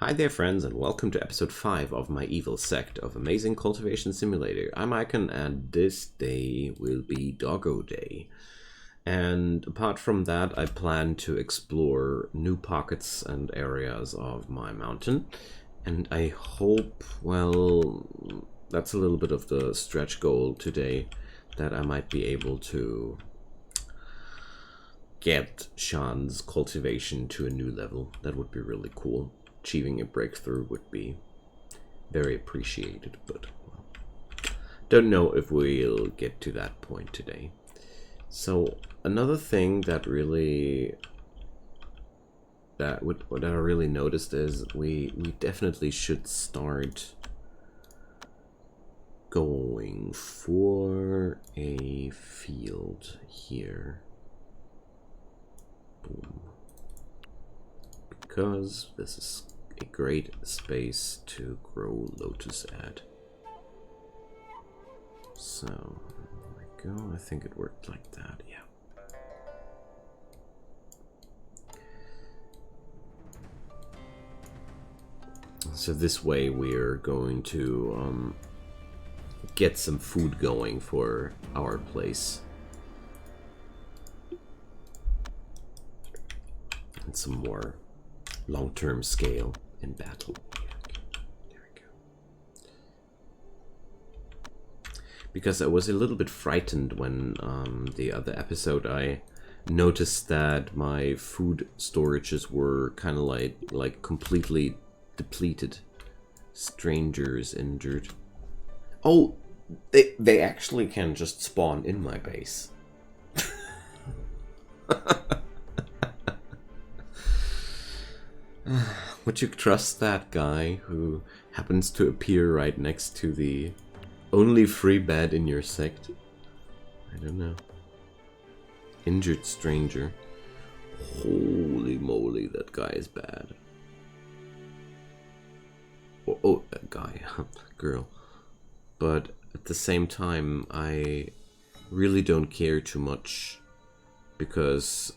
Hi there friends and welcome to episode 5 of my Evil Sect of Amazing Cultivation Simulator. I'm Icon and this day will be Doggo Day. And apart from that, I plan to explore new pockets and areas of my mountain. And I hope, well, that's a little bit of the stretch goal today, that I might be able to get Sean's cultivation to a new level. That would be really cool. Achieving a breakthrough would be very appreciated, but well, don't know if we'll get to that point today. So another thing that I really noticed is we definitely should start going for a field here. Boom. Because this is a great space to grow lotus at. So, there we go. I think it worked like that, yeah. So this way we're going to get some food going for our place. And some more long-term scale in battle. There we go. Because I was a little bit frightened when the other episode I noticed that my food storages were kind of like completely depleted. Strangers injured. Oh, they actually can just spawn in my base. Would you trust that guy who happens to appear right next to the only free bed in your sect? I don't know. Injured stranger. Holy moly, that guy is bad. Oh, that guy. Girl. But at the same time, I really don't care too much because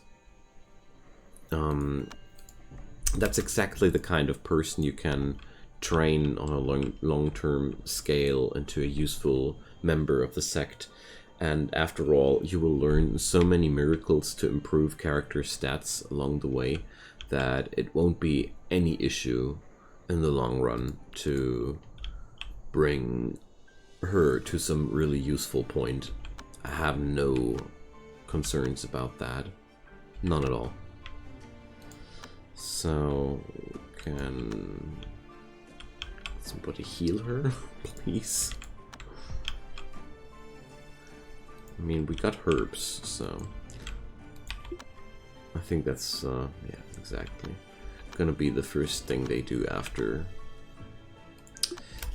that's exactly the kind of person you can train on a long-term scale into a useful member of the sect. And after all, you will learn so many miracles to improve character stats along the way that it won't be any issue in the long run to bring her to some really useful point. I have no concerns about that. None at all. So, can somebody heal her, please? I mean, we got herbs, so I think that's, yeah, exactly. Gonna be the first thing they do after.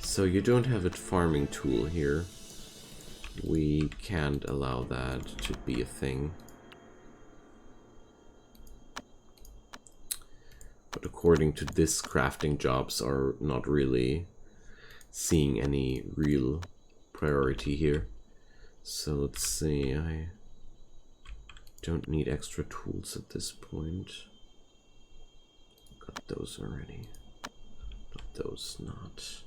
So you don't have a farming tool here. We can't allow that to be a thing. But according to this, crafting jobs are not really seeing any real priority here. So let's see, I don't need extra tools at this point. Got those already. But those not.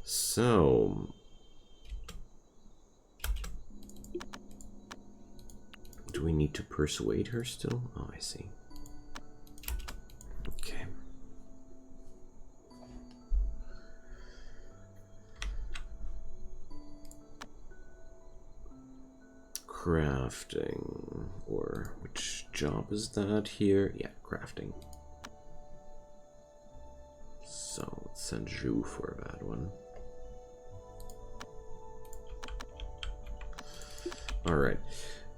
So do we need to persuade her still? Oh, I see. Okay. Crafting, or which job is that here? Yeah, crafting. So let's send Zhu for that one. Alright.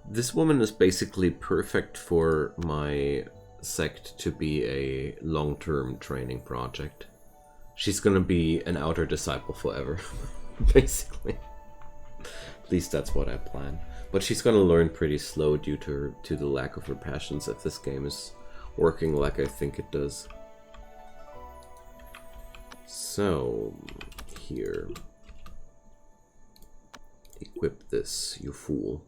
This woman is basically perfect for my sect to be a long-term training project. She's gonna be an outer disciple forever, basically. At least that's what I plan. But she's gonna learn pretty slow due to the lack of her passions if this game is working like I think it does. So, here. Equip this, you fool.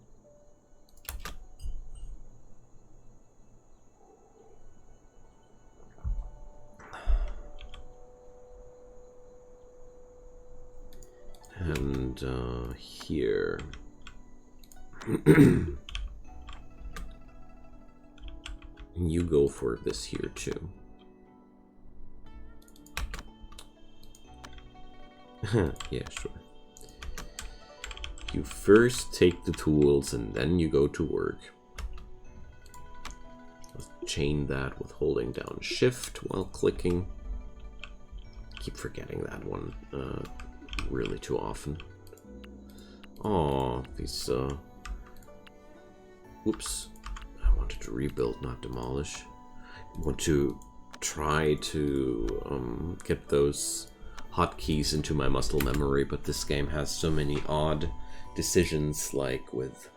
And here. You go for this here too. Yeah, sure. You first take the tools and then you go to work. Let's chain that with holding down shift while clicking. Keep forgetting that one really too often. Oh, these whoops. I wanted to rebuild, not demolish. I want to try to get those hotkeys into my muscle memory, but this game has so many odd decisions, like with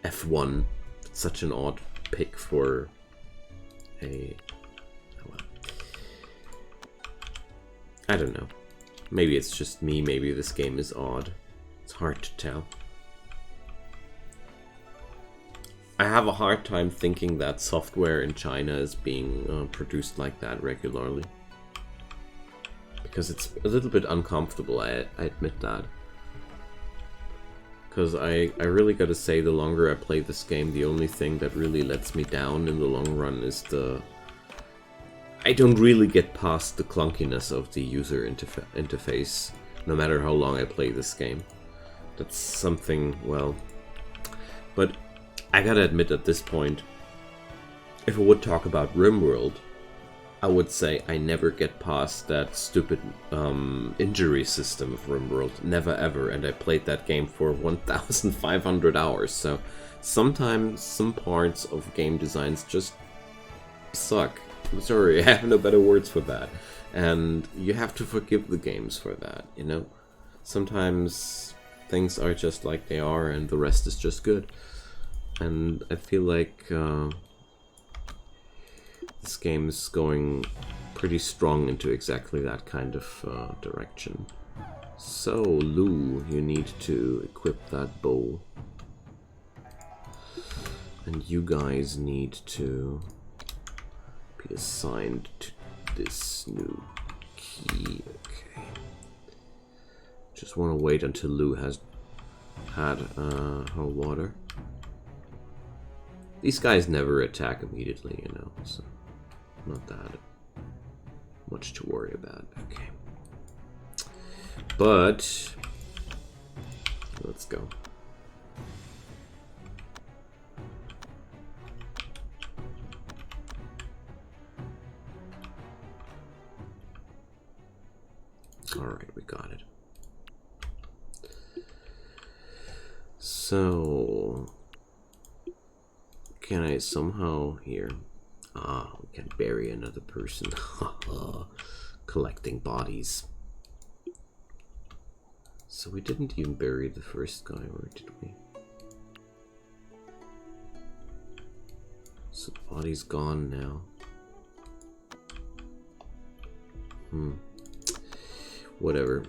F1. It's such an odd pick for a... Oh well. I don't know. Maybe it's just me, maybe this game is odd. It's hard to tell. I have a hard time thinking that software in China is being produced like that regularly. Because it's a little bit uncomfortable, I admit that. Because I really gotta say, the longer I play this game, the only thing that really lets me down in the long run is the... I don't really get past the clunkiness of the user interface, no matter how long I play this game. That's something, well... But I gotta admit at this point, if I would talk about RimWorld, I would say I never get past that stupid injury system of RimWorld. Never ever. And I played that game for 1,500 hours. So sometimes some parts of game designs just suck. I'm sorry, I have no better words for that. And you have to forgive the games for that, you know? Sometimes things are just like they are and the rest is just good. And I feel like... this game is going pretty strong into exactly that kind of direction. So, Lou, you need to equip that bow. And you guys need to be assigned to this new key. Okay. Just want to wait until Lou has had her water. These guys never attack immediately, you know, so... Not that much to worry about. Okay. But let's go. All right, we got it. So can I somehow here? Ah, we can bury another person. Collecting bodies. So we didn't even bury the first guy, or did we? So the body's gone now. Whatever.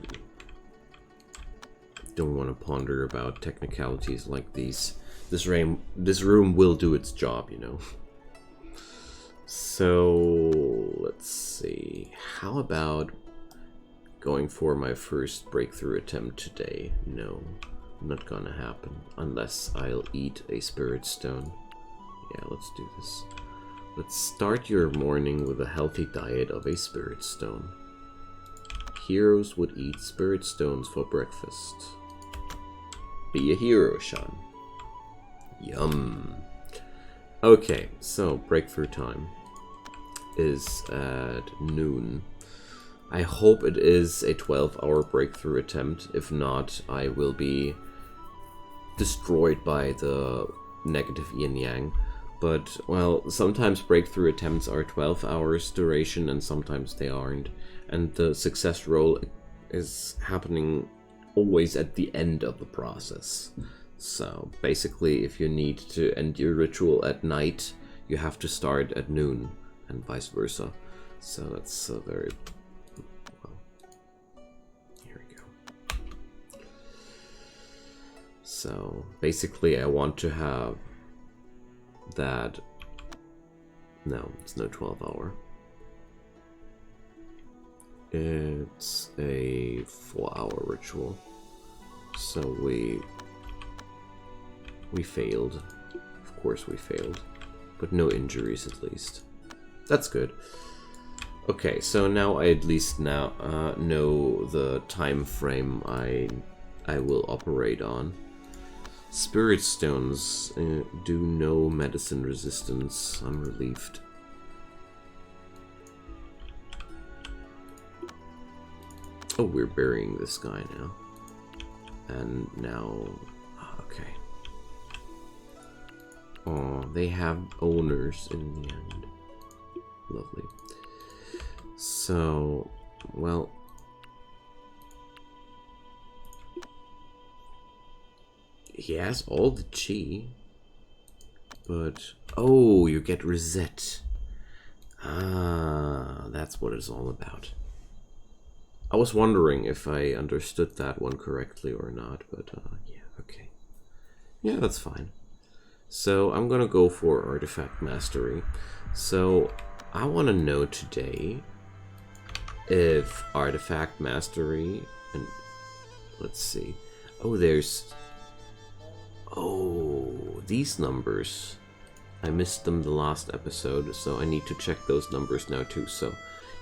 Don't want to ponder about technicalities like these. This room will do its job, you know. So, let's see. How about going for my first breakthrough attempt today? No, not gonna happen. Unless I'll eat a spirit stone. Yeah, let's do this. Let's start your morning with a healthy diet of a spirit stone. Heroes would eat spirit stones for breakfast. Be a hero, Sean. Yum. Okay, so breakthrough time is at noon. I hope it is a 12-hour breakthrough attempt. If not, I will be destroyed by the negative yin yang. But, well, sometimes breakthrough attempts are 12 hours duration and sometimes they aren't. And the success roll is happening always at the end of the process. So, basically, if you need to end your ritual at night, you have to start at noon. And vice versa. So that's very well. Here we go. So basically, I want to have that. No, it's no 12-hour. It's a 4-hour ritual. So we failed. Of course we failed. But no injuries at least. That's good. Okay, so now I at least now know the time frame I will operate on. Spirit stones do no medicine resistance. I'm relieved. Oh, we're burying this guy now. And now... okay. Oh, they have owners in the end. Lovely. So, well... he has all the chi. But... oh, you get reset. Ah, that's what it's all about. I was wondering if I understood that one correctly or not, but yeah, okay. Yeah, that's fine. So I'm gonna go for Artifact Mastery. So I want to know today if Artifact Mastery, and let's see. Oh, there's... oh, these numbers. I missed them the last episode, so I need to check those numbers now too. So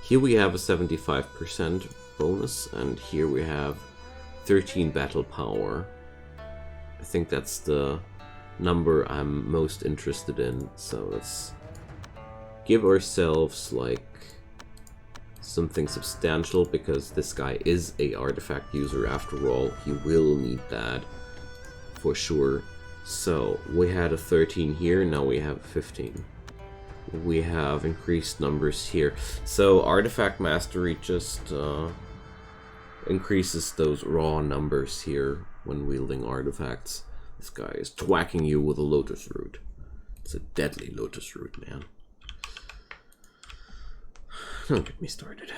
here we have a 75% bonus, and here we have 13 battle power. I think that's the number I'm most interested in, so let's give ourselves like something substantial, because this guy is a artifact user after all. He will need that for sure. So we had a 13 here, now we have 15. We have increased numbers here. So Artifact Mastery just increases those raw numbers here when wielding artifacts. This guy is twacking you with a lotus root. It's a deadly lotus root, man. Don't get me started.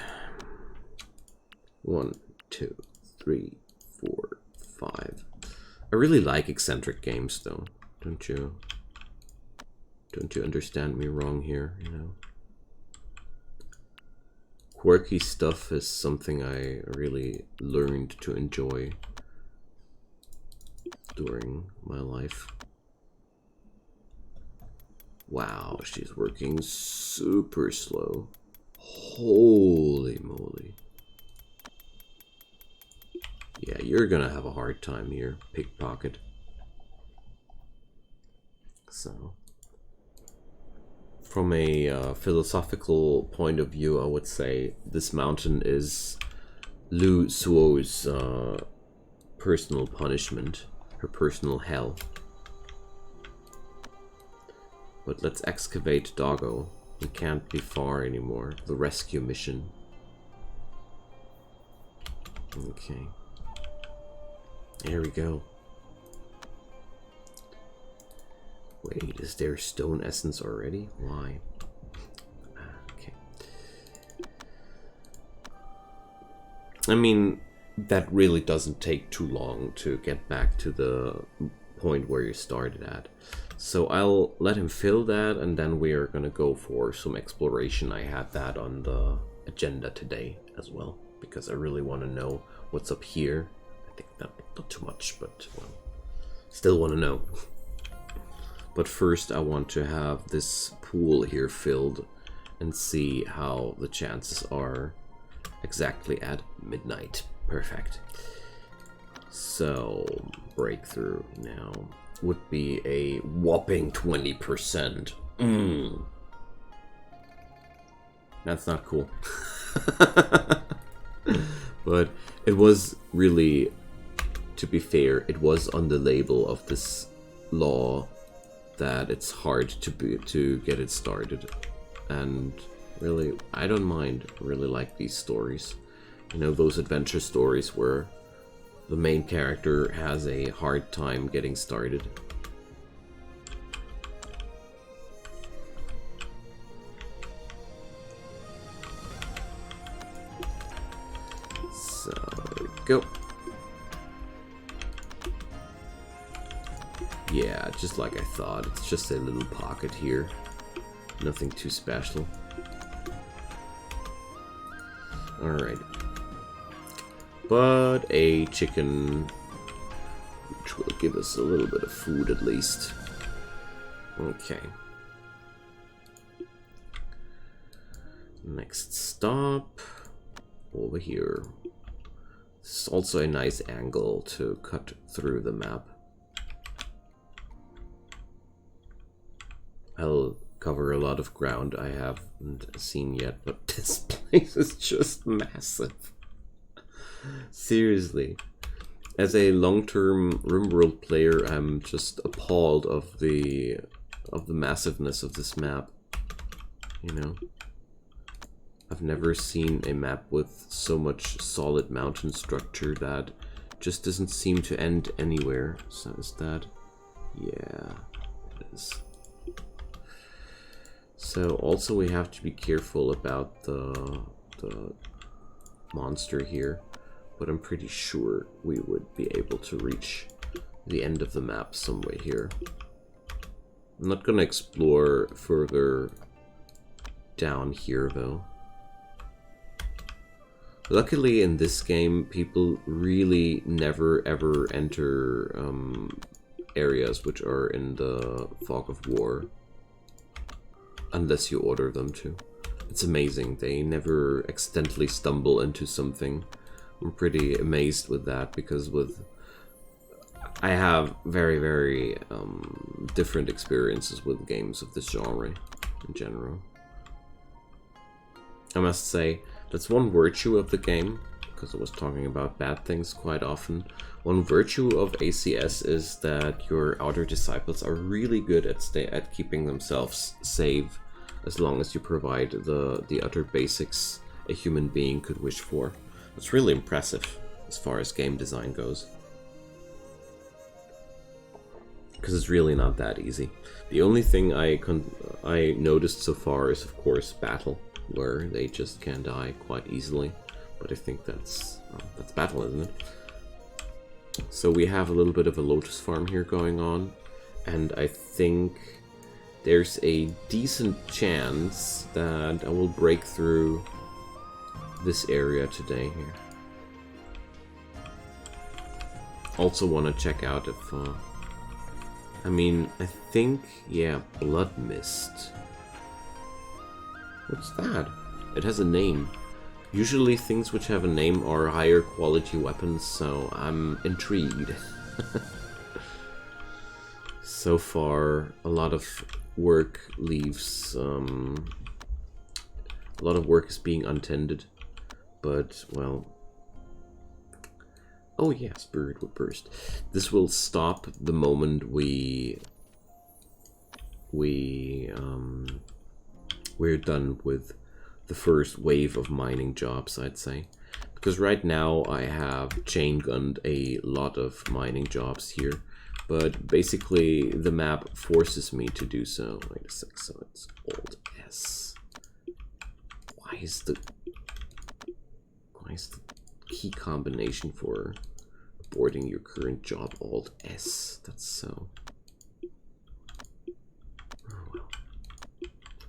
1, 2, 3, 4, 5. I really like eccentric games, though. Don't you understand me wrong here, you know? Quirky stuff is something I really learned to enjoy during my life. Wow, she's working super slow. Holy moly. Yeah, you're gonna have a hard time here, pickpocket. So, from a philosophical point of view, I would say this mountain is Lu Suo's personal punishment, her personal hell. But let's excavate Doggo. He can't be far anymore. The rescue mission. Okay. There we go. Wait, is there stone essence already? Why? Okay. I mean, that really doesn't take too long to get back to the point where you started at. So I'll let him fill that, and then we are gonna go for some exploration. I had that on the agenda today as well, because I really want to know what's up here. I think not too much, but well, still want to know. But first I want to have this pool here filled and see how the chances are exactly at midnight. Perfect. So, breakthrough now would be a whopping 20%. That's not cool. But it was really, to be fair, it was on the label of this law that it's hard to get it started. And really, I don't mind. I really like these stories. You know, those adventure stories where the main character has a hard time getting started. So, there we go. Yeah, just like I thought. It's just a little pocket here. Nothing too special. Alright. But a chicken which will give us a little bit of food at least. Okay. Next stop, over here. This is also a nice angle to cut through the map. I'll cover a lot of ground I haven't seen yet, but this place is just massive. Seriously. As a long-term RimWorld player, I'm just appalled of the massiveness of this map. You know? I've never seen a map with so much solid mountain structure that just doesn't seem to end anywhere. So is that? Yeah, it is. So also we have to be careful about the monster here, but I'm pretty sure we would be able to reach the end of the map some way here. I'm not gonna explore further down here though. Luckily in this game, people really never ever enter areas which are in the fog of war. Unless you order them to. It's amazing, they never accidentally stumble into something. I'm pretty amazed with that, because I have very, very different experiences with games of this genre in general. I must say, that's one virtue of the game, because I was talking about bad things quite often. One virtue of ACS is that your outer disciples are really good at keeping themselves safe, as long as you provide the utter basics a human being could wish for. It's really impressive as far as game design goes. Because it's really not that easy. The only thing I noticed so far is, of course, battle, where they just can die quite easily. But I think that's battle, isn't it? So we have a little bit of a lotus farm here going on, and I think there's a decent chance that I will break through this area today here. Also want to check out if I mean, I think, yeah, blood mist. What's that? It has a name. Usually things which have a name are higher quality weapons, so I'm intrigued. So far, a lot of work leaves, a lot of work is being untended, but, well... Oh yeah, Spirit will burst. This will stop the moment we're done with the first wave of mining jobs, I'd say. Because right now I have chain gunned a lot of mining jobs here, but basically the map forces me to do so. Wait a sec, so it's Alt S. Why is the key combination for aborting your current job Alt S? That's so... Oh well.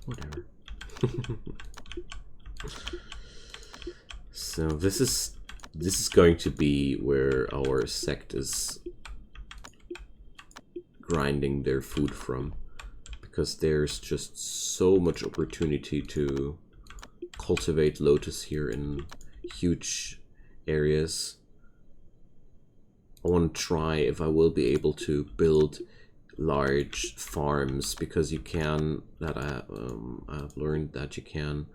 Whatever. So this is going to be where our sect is grinding their food from, because there's just so much opportunity to cultivate lotus here in huge areas. I want to try if I will be able to build large farms, because you can, I've learned that you can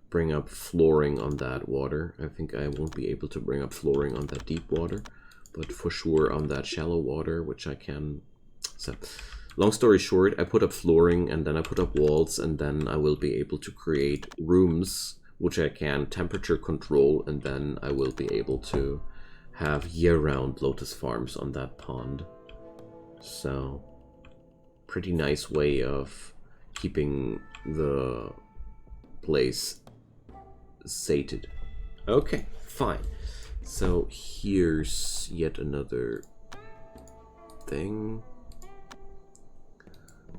bring up flooring on that water. I think I won't be able to bring up flooring on that deep water, but for sure on that shallow water, which I can. So long story short, I put up flooring and then I put up walls, and then I will be able to create rooms which I can temperature control, and then I will be able to have year-round lotus farms on that pond. So pretty nice way of keeping the place sated. Okay, fine. So here's yet another thing.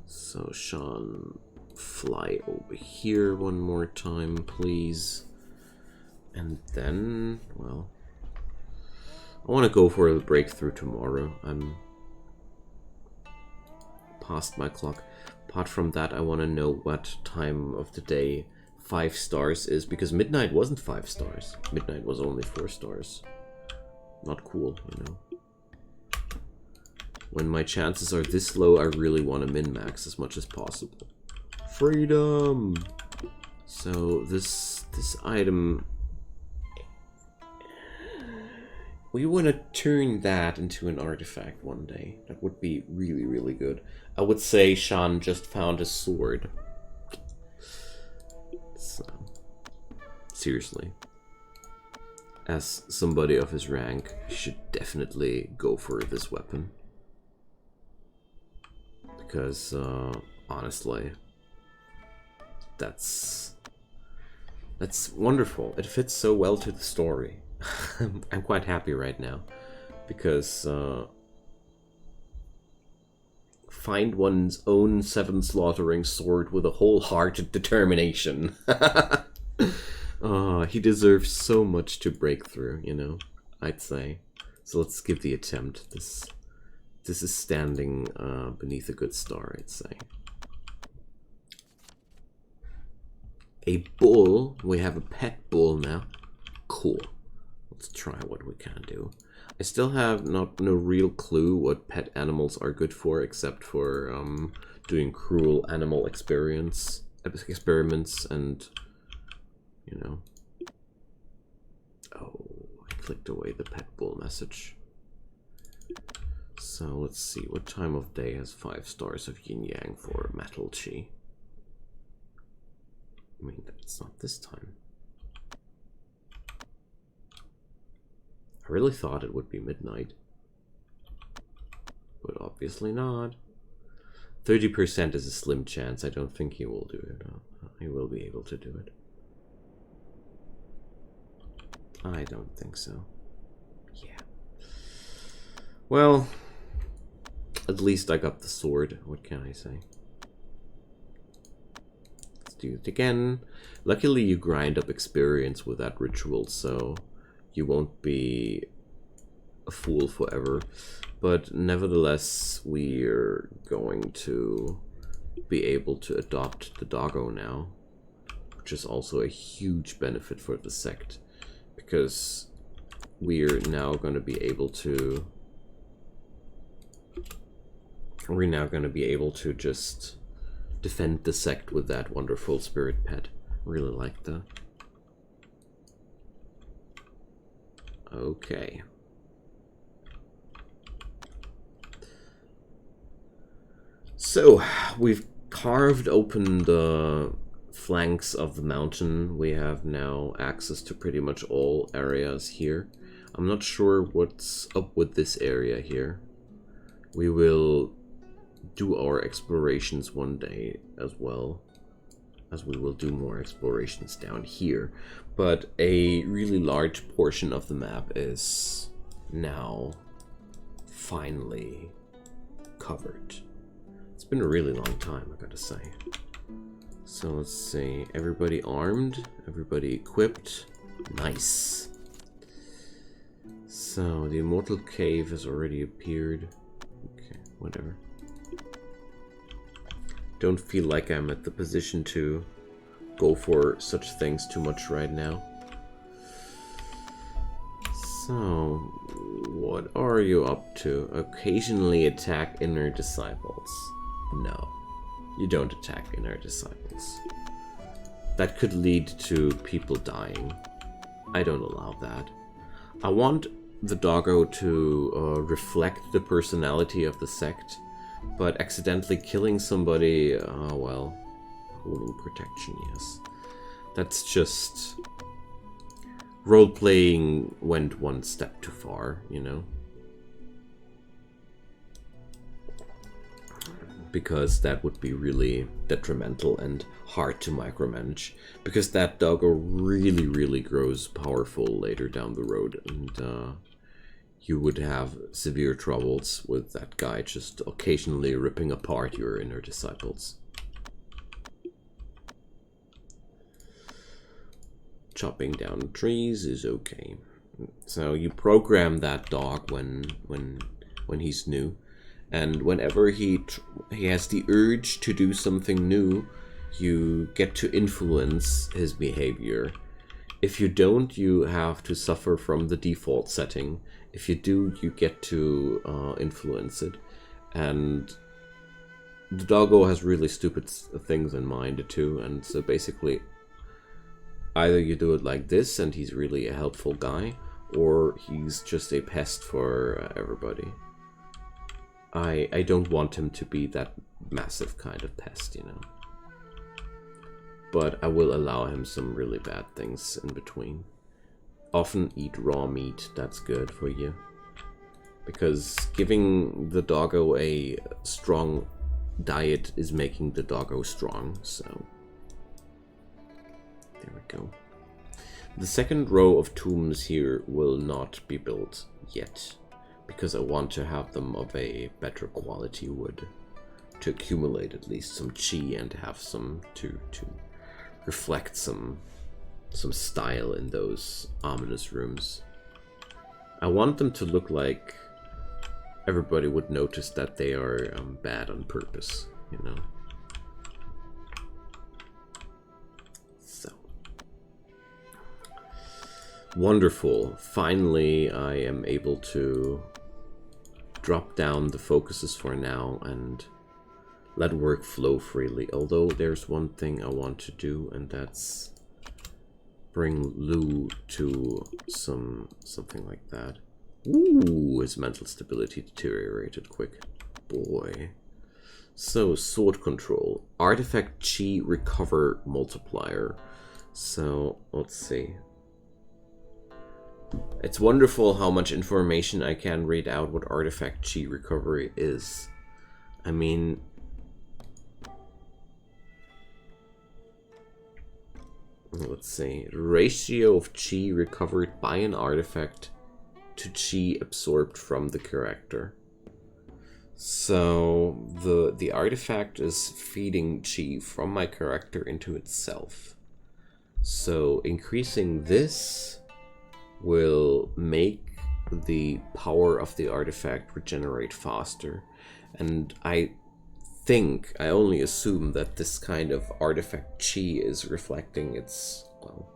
So Sean, fly over here one more time, please. And then, well, I want to go for the breakthrough tomorrow. I'm past my clock. Apart from that, I want to know what time of the day 5 stars is, because midnight wasn't 5 stars. Midnight was only 4 stars. Not cool, you know. When my chances are this low, I really want to min-max as much as possible. Freedom! So this item, we want to turn that into an artifact one day. That would be really, really good. I would say Shan just found a sword. So, seriously. As somebody of his rank, he should definitely go for this weapon. Because, honestly, that's wonderful. It fits so well to the story. I'm quite happy right now, because find one's own 7 slaughtering sword with a wholehearted determination. Oh, he deserves so much to break through, you know, I'd say. So let's give the attempt. This is standing beneath a good star, I'd say. A bull. We have a pet bull now. Cool. Let's try what we can do. I still have no real clue what pet animals are good for, except for doing cruel animal experiments and, you know. Oh, I clicked away the pet bull message. So let's see, what time of day has 5 stars of yin yang for metal chi? I mean, it's not this time. I really thought it would be midnight, but obviously not. 30% is a slim chance. I don't think he will do it. He will be able to do it. I don't think so. Yeah. Well, at least I got the sword. What can I say? Let's do it again. Luckily, you grind up experience with that ritual, so you won't be a fool forever. But nevertheless, we're going to be able to adopt the doggo now, which is also a huge benefit for the sect, because we're now going to be able to just defend the sect with that wonderful spirit pet. Really like that. Okay. So, we've carved open the flanks of the mountain. We have now access to pretty much all areas here. I'm not sure what's up with this area here. We will do our explorations one day as well, as we will do more explorations down here. But a really large portion of the map is now finally covered. It's been a really long time, I gotta say. So let's see, everybody armed, everybody equipped, nice. So the Immortal Cave has already appeared. Okay, whatever. Don't feel like I'm at the position to go for such things too much right now. So, what are you up to? Occasionally attack inner disciples. No, you don't attack inner disciples. That could lead to people dying. I don't allow that. I want the doggo to reflect the personality of the sect, but accidentally killing somebody, well, holding protection, yes. That's just... role-playing went one step too far, you know? Because that would be really detrimental and hard to micromanage. Because that doggo really, really grows powerful later down the road, and you would have severe troubles with that guy just occasionally ripping apart your inner disciples. Chopping down trees is okay. So you program that dog when he's new, And whenever he has the urge to do something new, you get to influence his behavior. If you don't, you have to suffer from the default setting. If you do, you get to influence it. And the doggo has really stupid things in mind too, and so basically either you do it like this and he's really a helpful guy, or he's just a pest for everybody. I don't want him to be that massive kind of pest, you know. But I will allow him some really bad things in between. Often eat raw meat, that's good for you. Because giving the doggo a strong diet is making the doggo strong, so... There we go. The second row of tombs here will not be built yet, because I want to have them of a better quality wood, to accumulate at least some chi and have some to reflect some style in those ominous rooms. I want them to look like everybody would notice that they are bad on purpose, you know. So wonderful. Finally, I am able to drop down the focuses for now and let work flow freely. Although there's one thing I want to do, and that's bring Lou to something like that. Ooh, his mental stability deteriorated quick. Boy. So, sword control. Artifact chi recover multiplier. So, let's see. It's wonderful how much information I can read out what artifact chi recovery is. I mean... Let's see. Ratio of chi recovered by an artifact to chi absorbed from the character. So the artifact is feeding chi from my character into itself. So increasing this will make the power of the artifact regenerate faster. And I only assume that this kind of artifact chi is reflecting its, well,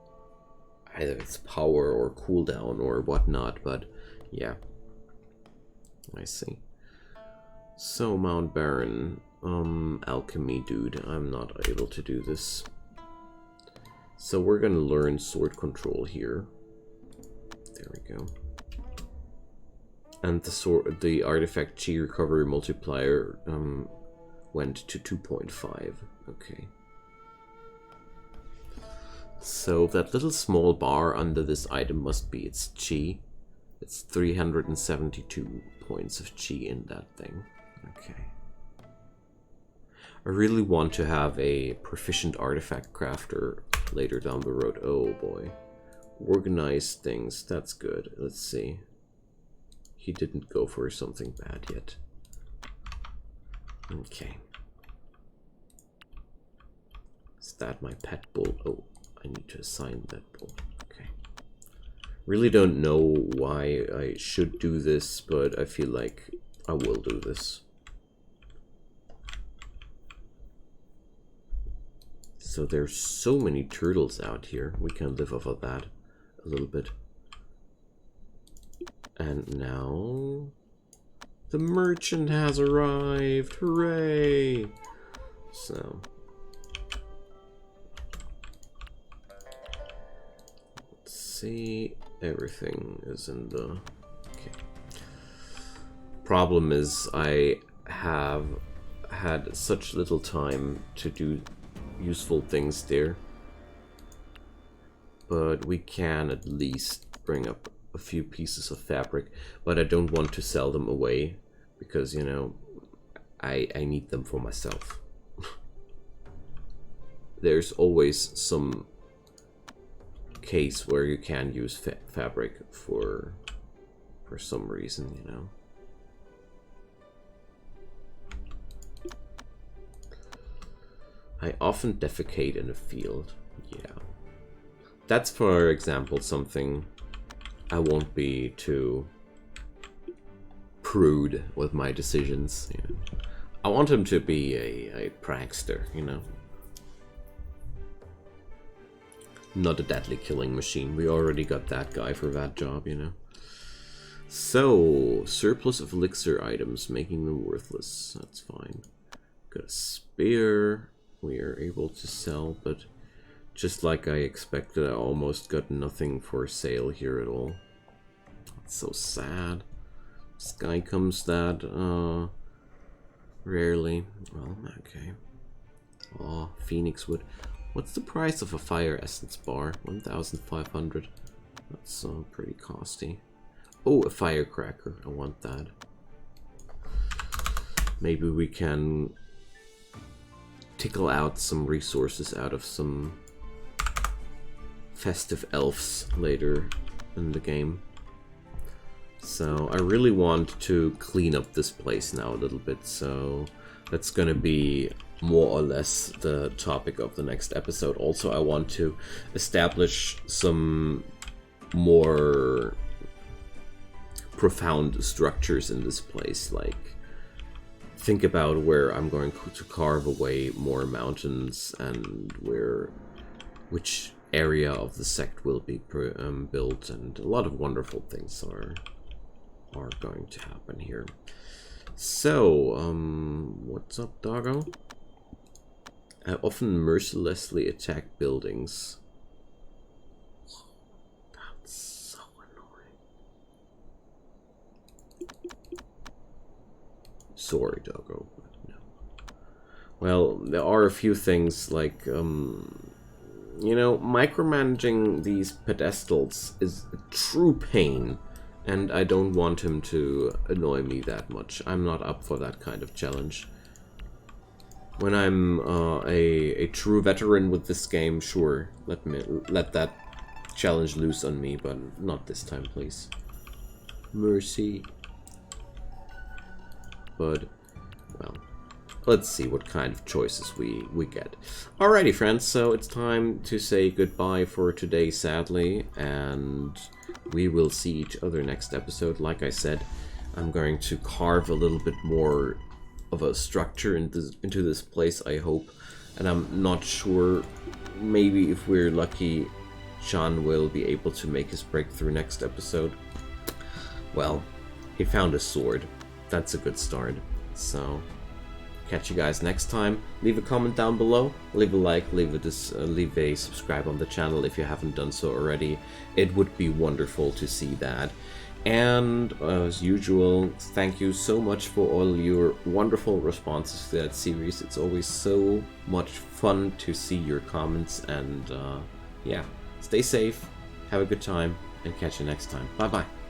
either its power or cooldown or whatnot, but yeah. I see. So, Mount Baron, alchemy dude, I'm not able to do this. So we're gonna learn sword control here. There we go. And the artifact chi recovery multiplier went to 2.5. Okay. So that little small bar under this item must be its chi. It's 372 points of chi in that thing. Okay. I really want to have a proficient artifact crafter later down the road. Oh boy. Organize things, that's good. Let's see. He didn't go for something bad yet. Okay. Is that my pet bull? Oh, I need to assign that bull. Okay. Really don't know why I should do this, but I feel like I will do this. So there's so many turtles out here. We can live off of that a little bit. And now the merchant has arrived. Hooray! So let's see. Everything is in the... Okay. Problem is I have had such little time to do useful things there. But we can at least bring up a few pieces of fabric, but I don't want to sell them away because, you know, I need them for myself. There's always some case where you can use fabric for some reason, you know. I often defecate in a field. Yeah. That's, for example, something I won't be too crude with my decisions. You know. I want him to be a prankster, you know. Not a deadly killing machine. We already got that guy for that job, you know. So, surplus of elixir items, making them worthless. That's fine. Got a spear. We are able to sell, but just like I expected, I almost got nothing for sale here at all. That's so sad. This guy comes that rarely. Well, okay. Oh, phoenix wood. What's the price of a fire essence bar? 1,500. That's pretty costly. Oh, a firecracker. I want that. Maybe we can tickle out some resources out of some festive elves later in the game. So I really want to clean up this place now a little bit, so that's gonna be more or less the topic of the next episode. Also, I want to establish some more profound structures in this place, like think about where I'm going to carve away more mountains and which area of the sect will be built, and a lot of wonderful things are going to happen here. So, what's up, doggo? I often mercilessly attack buildings. That's so annoying. Sorry, doggo, but no. Well, there are a few things like, you know, micromanaging these pedestals is a true pain, and I don't want him to annoy me that much. I'm not up for that kind of challenge. When I'm a true veteran with this game, sure, let that challenge loose on me, but not this time, please. Mercy. But, well, let's see what kind of choices we get. Alrighty, friends, so it's time to say goodbye for today, sadly, and we will see each other next episode. Like I said, I'm going to carve a little bit more of a structure into this place, I hope, and I'm not sure, maybe if we're lucky, Sean will be able to make his breakthrough next episode. Well, he found a sword. That's a good start. So, catch you guys next time. Leave a comment down below, leave a like, leave a subscribe on the channel if you haven't done so already. It would be wonderful to see that. And as usual, thank you so much for all your wonderful responses to that series. It's always so much fun to see your comments, and yeah, stay safe, have a good time, and catch you next time. Bye bye.